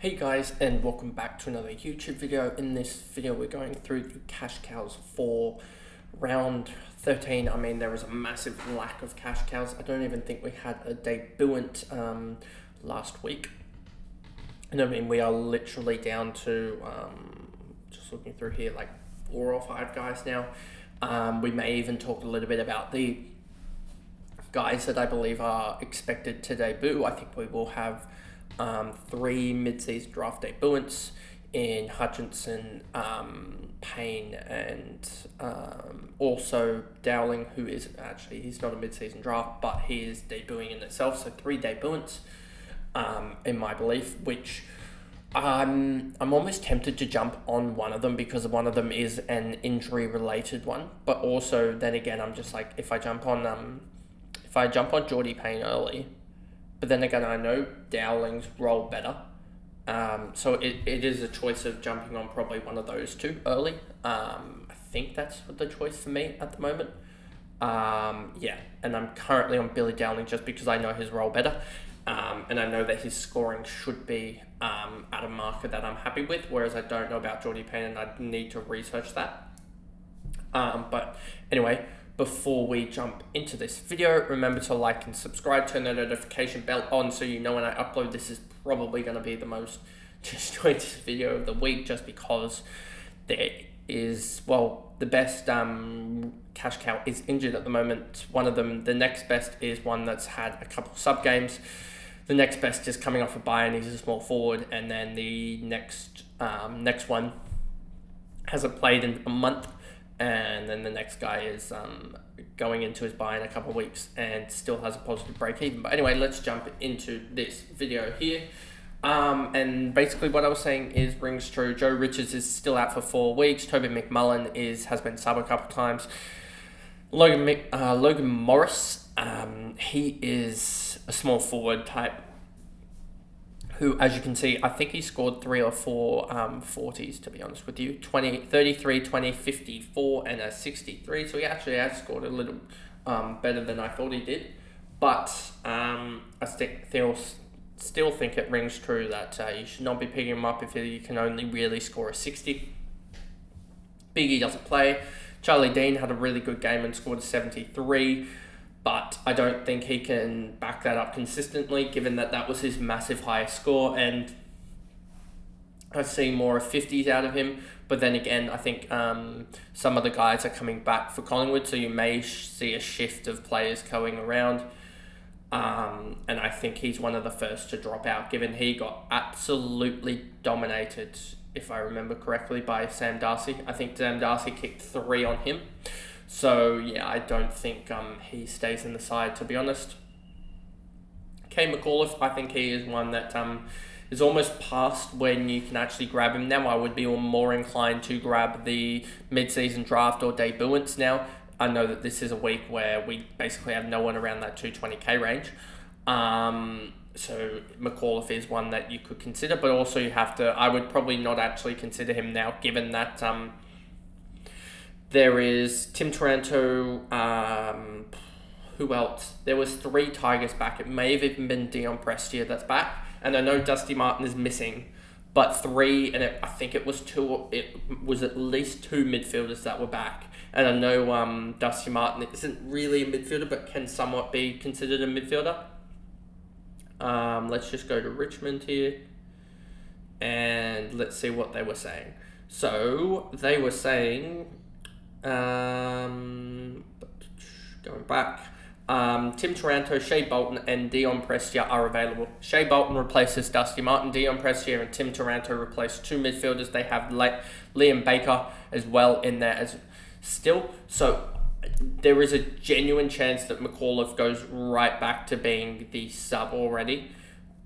Hey guys, and welcome back to another YouTube video. In this video we're going through the cash cows for round 13. I mean, there was a massive lack of cash cows. I don't even think we had a debutant last week. And I mean, we are literally down to, just looking through here, like 4 or 5 guys now. We may even talk a little bit about the guys that I believe are expected to debut. I think we will have 3 mid-season draft debuts in Hutchinson, Payne, and also Dowling, who is actually, he's not a mid-season draft, but he is debuting in itself. So 3 debuts, in my belief, which I'm almost tempted to jump on one of them because one of them is an injury-related one. But also, then again, I'm just like, if I jump on Geordie Payne early. But then again, I know Dowling's roll better. So it is a choice of jumping on probably one of those 2 early. I think that's the choice for me at the moment. Yeah, and I'm currently on Billy Dowling just because I know his role better. And I know that his scoring should be at a marker that I'm happy with, whereas I don't know about Geordie Payne and I need to research that. But anyway, before we jump into this video, remember to like and subscribe, turn the notification bell on so you know when I upload. This is probably going to be the most disjointed video of the week just because there is, well, the best cash cow is injured at the moment. One of them, the next best, is one that's had a couple sub games. The next best is coming off a bye and he's a small forward, and then the next one hasn't played in a month. And then the next guy is going into his bye in a couple of weeks and still has a positive break even. But anyway, let's jump into this video here. And basically what I was saying rings true. Joe Richards is still out for 4 weeks. Toby McMullen has been sub a couple of times. Logan Morris, he is a small forward type who, as you can see, I think he scored 3 or 4 40s, to be honest with you. 33, 20, 54, and a 63. So he actually has scored a little better than I thought he did. But I still think it rings true that you should not be picking him up if you can only really score a 60. Biggie doesn't play. Charlie Dean had a really good game and scored a 73. But I don't think he can back that up consistently, given that was his massive highest score. And I see more of 50s out of him. But then again, I think some of the guys are coming back for Collingwood, so you may see a shift of players going around. And I think he's one of the first to drop out, given he got absolutely dominated, if I remember correctly, by Sam Darcy. I think Sam Darcy kicked 3 on him. So, yeah, I don't think he stays in the side, to be honest. Kane McAuliffe, I think he is one that is almost past when you can actually grab him now. I would be more inclined to grab the mid-season draft or debuts now. I know that this is a week where we basically have no one around that 220k range. So McAuliffe is one that you could consider, but also you have to, I would probably not actually consider him now, given that there is Tim Taranto, who else? There was 3 Tigers back. It may have even been Dion Prestia that's back. And I know Dusty Martin is missing, but 3, and I think it was 2, it was at least 2 midfielders that were back. And I know Dusty Martin isn't really a midfielder, but can somewhat be considered a midfielder. Let's just go to Richmond here, and let's see what they were saying. So, they were saying, going back, Tim Taranto, Shea Bolton, and Dion Prestia are available. Shea Bolton replaces Dusty Martin. Dion Prestia and Tim Taranto replace 2 midfielders. They have Liam Baker as well in there as still. So there is a genuine chance that McAuliffe goes right back to being the sub already.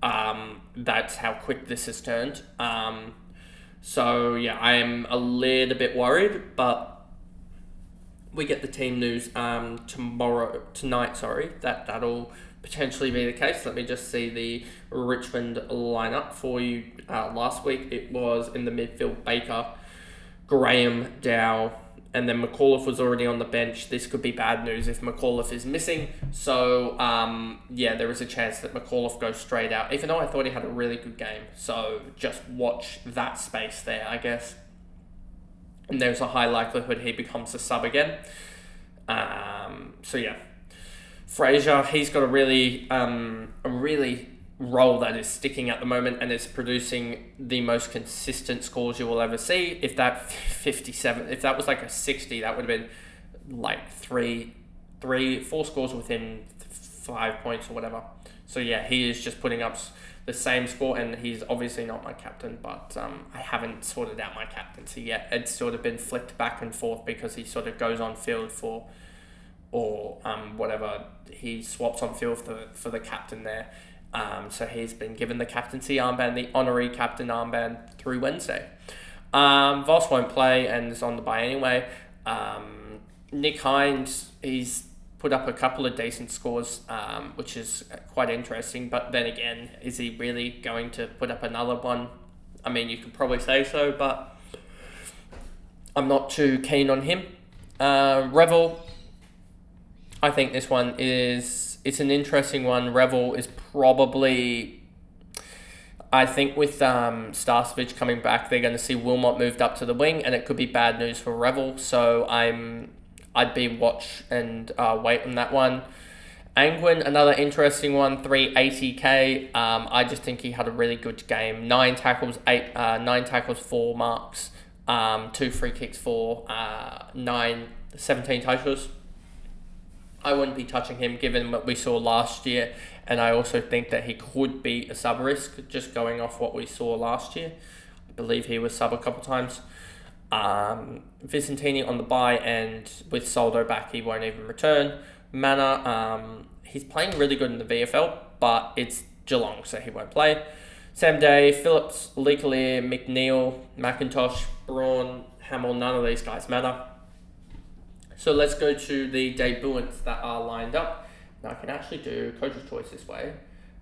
That's how quick this has turned. So yeah, I am a little bit worried, but we get the team news tonight, that'll potentially be the case. Let me just see the Richmond lineup for you. Last week it was in the midfield Baker, Graham, Dow, And then McAuliffe was already on the bench. This could be bad news if McAuliffe is missing. So, there is a chance that McAuliffe goes straight out, even though I thought he had a really good game. So, just watch that space there, I guess. And there's a high likelihood he becomes a sub again. Fraser, he's got a really role that is sticking at the moment and is producing the most consistent scores you will ever see. If that 57, if that was like a 60, that would have been like four scores within 5 points or whatever. So yeah, he is just putting up the same score, and he's obviously not my captain, but I haven't sorted out my captaincy yet. It's sort of been flicked back and forth because he sort of goes on field whatever, he swaps on field for the captain there. So he's been given the captaincy armband, the honorary captain armband, through Wednesday. Voss won't play and is on the bye anyway. Nick Hines, he's put up a couple of decent scores, which is quite interesting. But then again, is he really going to put up another one? I mean, you could probably say so, but I'm not too keen on him. Revel, I think this one it's an interesting one. Revel is probably, I think with Starcevich coming back, they're going to see Wilmot moved up to the wing, and it could be bad news for Revel. So I'd be watch and wait on that one. Angwin, another interesting one, 380k. I just think he had a really good game. 9 tackles, 4 marks, 2 free kicks for 17 touches. I wouldn't be touching him given what we saw last year, and I also think that he could be a sub risk just going off what we saw last year. I believe he was sub a couple times. Vicentini on the bye, and with Soldo back, he won't even return. Mana, he's playing really good in the VFL, but it's Geelong, so he won't play. Sam Day, Phillips, Leclerc, McNeil, McIntosh, Braun, Hamill, none of these guys matter. So let's go to the debutantes that are lined up. Now I can actually do coach's choice this way,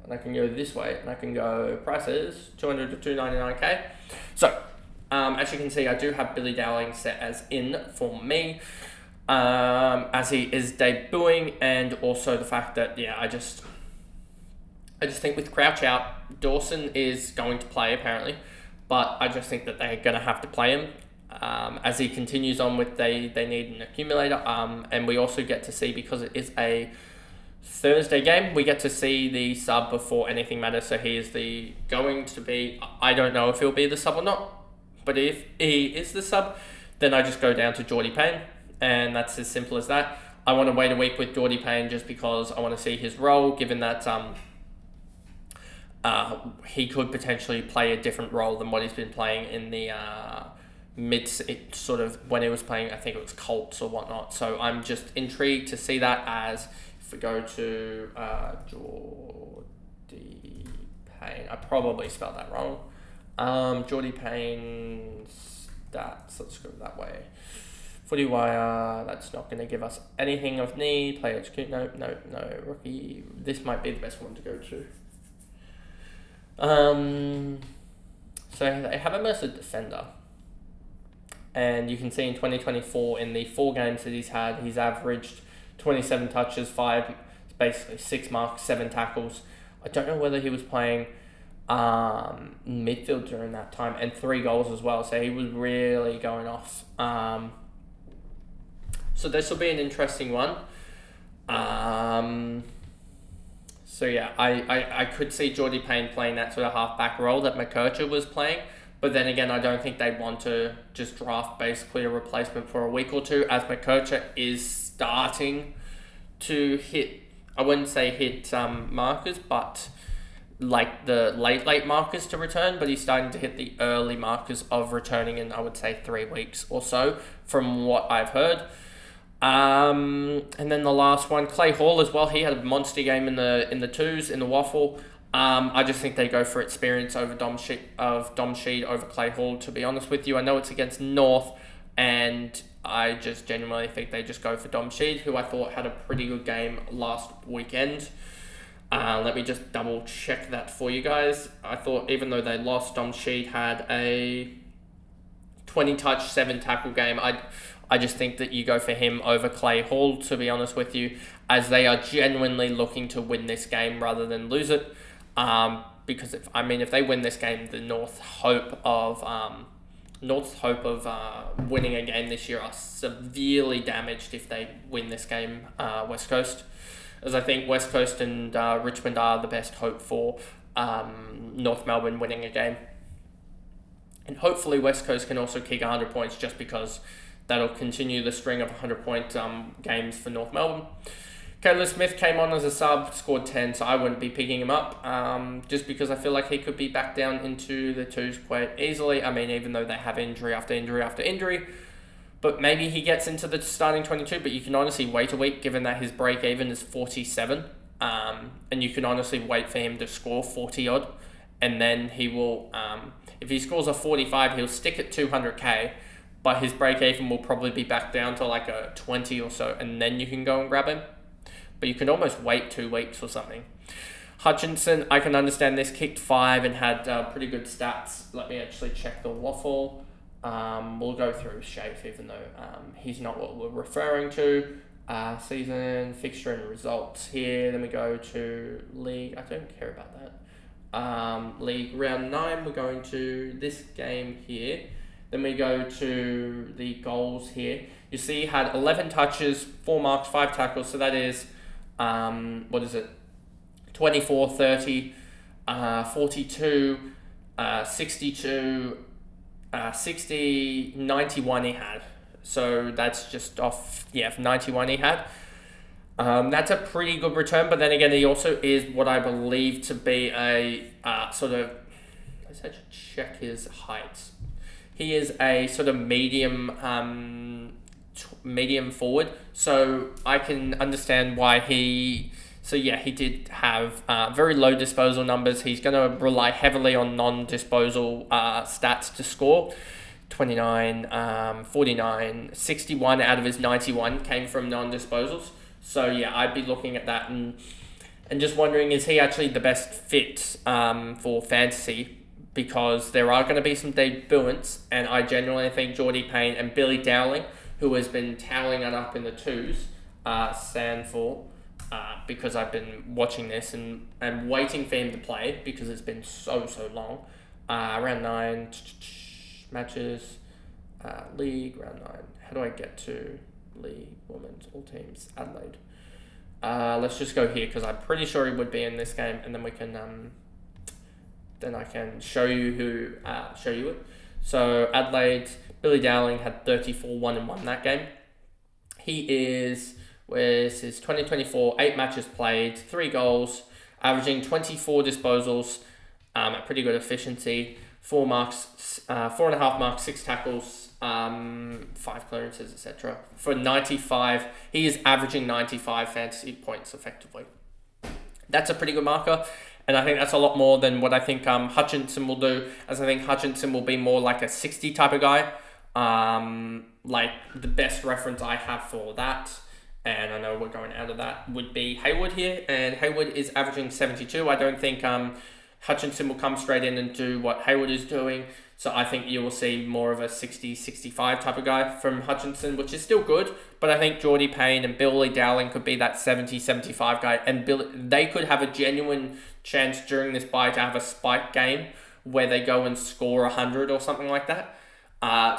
and I can go this way, and I can go prices 200 to 299k. So as you can see, I do have Billy Dowling set as in for me, as he is debuting, and also the fact that I just think with Crouch out, Dawson is going to play apparently, but I just think that they're going to have to play him. As he continues on with they need an accumulator, and we also get to see, because it is a Thursday game, we get to see the sub before anything matters. So he is going to be, I don't know if he'll be the sub or not, but if he is the sub, then I just go down to Geordie Payne, and that's as simple as that. I want to wait a week with Geordie Payne just because I want to see his role, given that he could potentially play a different role than what he's been playing in the sort of when he was playing, I think it was Colts or whatnot. So I'm just intrigued to see that. As if we go to Geordie Payne, I probably spelled that wrong. Geordie Payne stats, let's go that way. Footy Wire, that's not going to give us anything of need. Player execute, no, rookie. This might be the best one to go to. So they have him as a defender. And you can see in 2024, in the 4 games that he's had, he's averaged 27 touches, 6 marks, 7 tackles. I don't know whether he was playing midfield during that time, and 3 goals as well. So he was really going off. So this will be an interesting one. I could see Geordie Payne playing that sort of half-back role that McKercher was playing. But then again, I don't think they'd want to just draft basically a replacement for a week or two, as McKercher is starting to hit, I wouldn't say hit markers, but like the late markers to return, but he's starting to hit the early markers of returning in, I would say, 3 weeks or so, from what I've heard. And then the last one, Clay Hall as well. He had a monster game in the twos, in the waffle. I just think they go for experience over Dom Sheed over Clay Hall, to be honest with you. I know it's against North, and I just genuinely think they just go for Dom Sheed, who I thought had a pretty good game last weekend. Let me just double check that for you guys. I thought even though they lost, Dom Sheed had a 20 touch, 7 tackle game. I just think that you go for him over Clay Hall, to be honest with you, as they are genuinely looking to win this game rather than lose it. Because if they win this game, the North's hope of winning a game this year are severely damaged if they win this game, West Coast, as I think West Coast and Richmond are the best hope for North Melbourne winning a game. And hopefully West Coast can also kick 100 points, just because that'll continue the string of 100-point games for North Melbourne. Caleb Smith came on as a sub, scored 10, so I wouldn't be picking him up, just because I feel like he could be back down into the twos quite easily. I mean, even though they have injury after injury after injury, but maybe he gets into the starting 22, but you can honestly wait a week, given that his break-even is 47, and you can honestly wait for him to score 40-odd, and then he will, if he scores a 45, he'll stick at 200k, but his break-even will probably be back down to like a 20 or so, and then you can go and grab him. But you can almost wait 2 weeks or something. Hutchinson, I can understand this, kicked 5 and had pretty good stats. Let me actually check the waffle. We'll go through Shafe, even though he's not what we're referring to. Season, fixture and results here. Then we go to league. I don't care about that. League round 9, we're going to this game here. Then we go to the goals here. You see he had 11 touches, 4 marks, 5 tackles. So that is, 24, 30, 42, 62, 60, 91 he had. So that's just off, 91 he had. That's a pretty good return, but then again, he also is what I believe to be a let's actually check his height. He is a sort of medium forward, so I can understand why he did have very low disposal numbers. He's going to rely heavily on non-disposal stats to score. 29, 49, 61 out of his 91 came from non-disposals. So I'd be looking at that and just wondering, is he actually the best fit for fantasy? Because there are going to be some debutantes, and I genuinely think Geordie Payne and Billy Dowling, who has been toweling it up in the twos, stand for, because I've been watching this and waiting for him to play because it's been so long. Round 9 matches, league, round 9. How do I get to league, women's, all teams, Adelaide? Let's just go here because I'm pretty sure he would be in this game, and then we can... then I can show you it. So Adelaide, Billy Dowling had 34-1-1 that game. He is, where's his 2024, 8 matches played, 3 goals, averaging 24 disposals, a pretty good efficiency, 4 marks, 4.5 marks, 6 tackles, 5 clearances, etc. For 95, he is averaging 95 fantasy points effectively. That's a pretty good marker. And I think that's a lot more than what I think Hutchinson will do, as I think Hutchinson will be more like a 60 type of guy. Like the best reference I have for that, and I know we're going out of that, would be Hayward here. And Hayward is averaging 72. I don't think Hutchinson will come straight in and do what Hayward is doing. So I think you will see more of a 60, 65 type of guy from Hutchinson, which is still good. But I think Geordie Payne and Billy Dowling could be that 70, 75 guy. And they could have a genuine chance during this bye to have a spike game where they go and score 100 or something like that.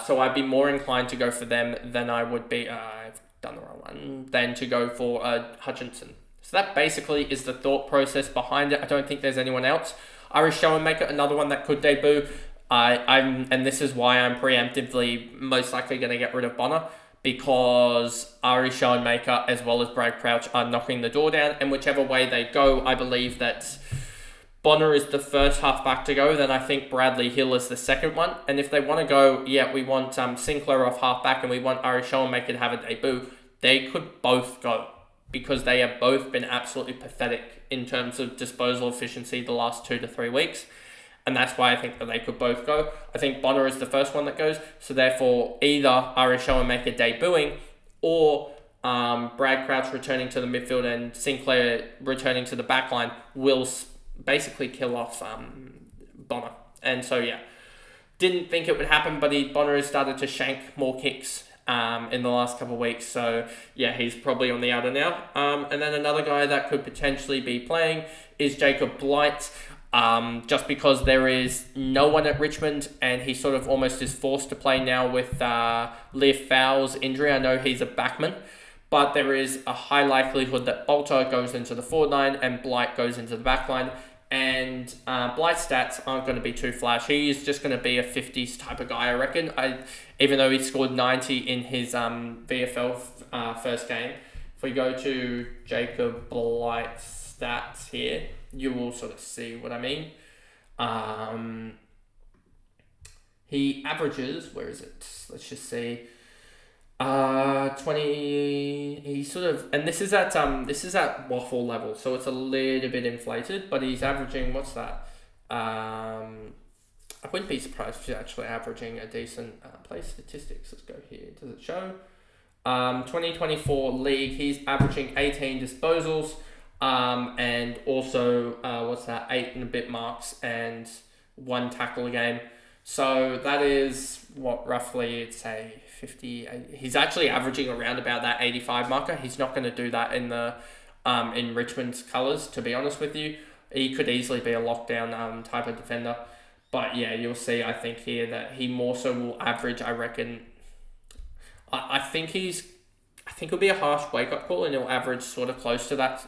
So I'd be more inclined to go for them than I would be, I've done the wrong one, than to go for Hutchinson. So that basically is the thought process behind it. I don't think there's anyone else. Irish Schoenmaker, another one that could debut. And this is why I'm preemptively most likely going to get rid of Bonner, because Ari Schoenmaker as well as Brad Crouch are knocking the door down, and whichever way they go, I believe that Bonner is the first halfback to go, then I think Bradley Hill is the second one. And if they want to go, we want Sinclair off halfback and we want Ari Schoenmaker to have a debut, they could both go, because they have both been absolutely pathetic in terms of disposal efficiency the last 2 to 3 weeks. And that's why I think that they could both go. I think Bonner is the first one that goes. So therefore, either Irish Schoenmaker debuting or Brad Crouch returning to the midfield and Sinclair returning to the back line will basically kill off Bonner. And so, Didn't think it would happen, but Bonner has started to shank more kicks in the last couple of weeks. So, yeah, he's probably on the outer now. And then another guy that could potentially be playing is Jacob Blight. Just because there is no one at Richmond and he sort of almost is forced to play now with Leif Fowles' injury. I know he's a backman, but there is a high likelihood that Bolter goes into the forward line and Blight goes into the back line. And Blight's stats aren't going to be too flashy. He's just going to be a 50s type of guy, I reckon. Even though he scored 90 in his VFL first game. If we go to Jacob Blight's stats here, you will sort of see what I mean. He averages, where is it? Let's just see. 20. He sort of, and this is at waffle level, so it's a little bit inflated, but he's averaging, what's that? I wouldn't be surprised if he's actually averaging a decent play statistics. Let's go here. Does it show? 2024 league, he's averaging 18 disposals, and also, 8 and a bit marks and 1 tackle a game. So that is what roughly it's a 50. He's actually averaging around about that 85 marker. He's not going to do that in the in Richmond's colours, to be honest with you. He could easily be a lockdown type of defender. But yeah, you'll see, I think here that he more so will average, I reckon. I think it'll be a harsh wake-up call and he'll average sort of close to that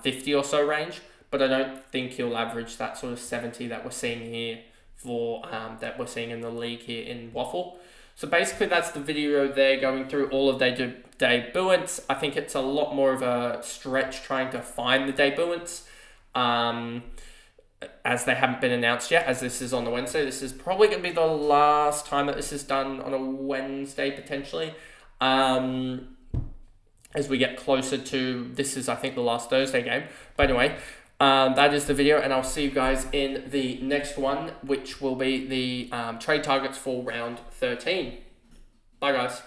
50 or so range. But I don't think he'll average that sort of 70 that we're seeing here that we're seeing in the league here in Waffle. So basically that's the video there, going through all of their debutants. I think it's a lot more of a stretch trying to find the debutants, as they haven't been announced yet, as this is on the Wednesday. This is probably going to be the last time that this is done on a Wednesday, potentially. As we get closer to, this is I think the last Thursday game. But anyway, that is the video, and I'll see you guys in the next one, which will be the trade targets for round 13. Bye guys.